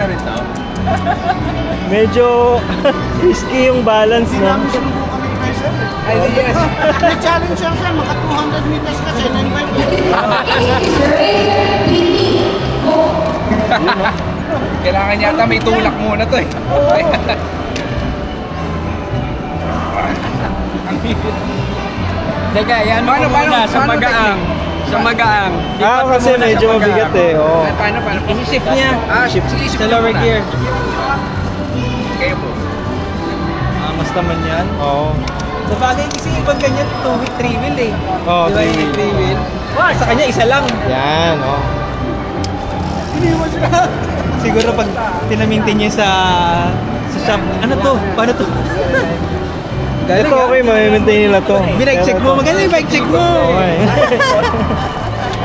na rin to. Medyo risky yung balance, Hindi no? namin sinubukan kami pressure. Ay, yes. May challenge siya sir, maka 200 meters kasi, 9.5. Kailangan yata may tulak muna to eh. Teka, yan mo muna sa magaang. Sa magaang. Ah, kasi medyo mabigat eh. Oo. Paano? Isi-shift niya. Shift. Sige, shift Sa lower muna. gear. Kayo po. Mas naman yan. Oo. Sa bagay kasi ibang ganyan, 2-wheel, 3-wheel eh. Oo, Di ba yung 3-wheel? Sa kanya, isa lang. Yan, oo. Siguro pag tinamintin niya sa shop, ano to? Paano to? Ito okay, may-maintain nila to. Bike check mo, maganda yung bike check mo. Okay.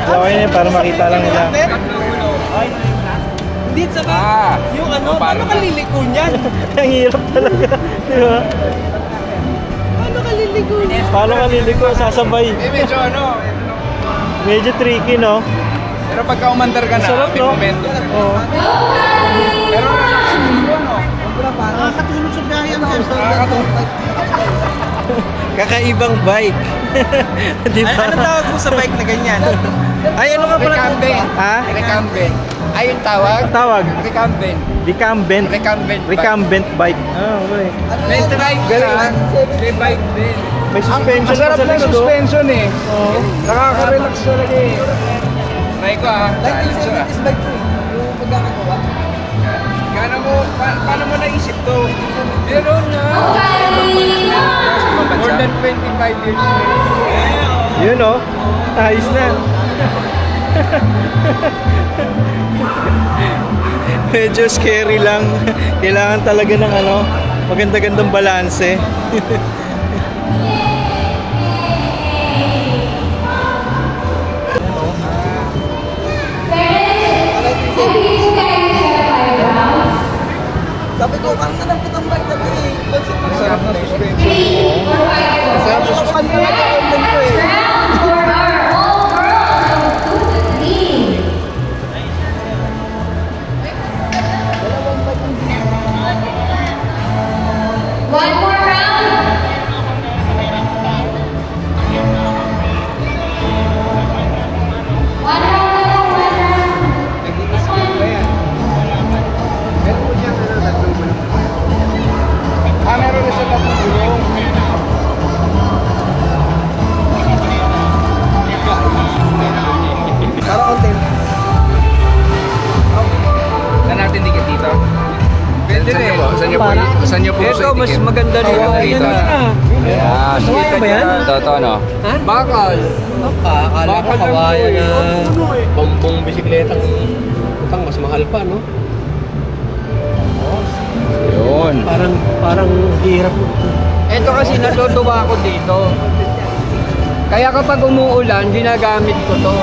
Okay na yun, para makita lang nila. Hindi, saka yung ano, paano ka liliko niyan? Ang hirap talaga. Di ba? Paano ka liliko niyan? Paano ka liliko? Sasabay. Medyo Medyo tricky, no? Pero pagka umandar ka na, Sarap, may no? momento. Oo. Pero relaxing mo, no? Nakakatulog sa biyahe yan sir. Nakakatulog. Kakaibang bike. Di ba? Ano tawag mo sa bike na ganyan? Ay, ano ka pala? Recumbent. Ha? Recumbent. Ayun tawag? Tawag? Recumbent. Recumbent. Recumbent bike. Recumbent bike. Ah, okay. May drive ka. May bike din. May suspension Ang sarap pa sa ng likod, oh. suspension eh. Oo. Nakaka-relax talaga eh. Try ko ah. Challenge ko ah. bike ko eh. Yung pagkakagawa. Gano'n mo, paano mo naisip to? Pero na. More than 25 years na. Yun, oh. Ayos na. Medyo scary lang. Kailangan talaga ng ano, maganda-gandang balanse. Sabi ko, ang tanong ko itong bike na ito eh. Sarap na suspension. Sarap sa suspension talaga content ko eh. One more round. One round. Meron na siya tatlong gulong. Para content. Saan natin dikit dito? Pwede rin. Saan niyo po? Ito, mas maganda dito. Dito na. Yes. Kawaya ba yan? Ito, ano? Ha? Bakal. Akala ko kawaya na bumbong bisikletang utang mas mahal pa, no? Yun. Parang hirap. Ito kasi natutuwa ko dito. Kaya kapag umuulan, ginagamit ko to.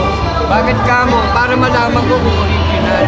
Bakit kamo? Para malaman ko kung original.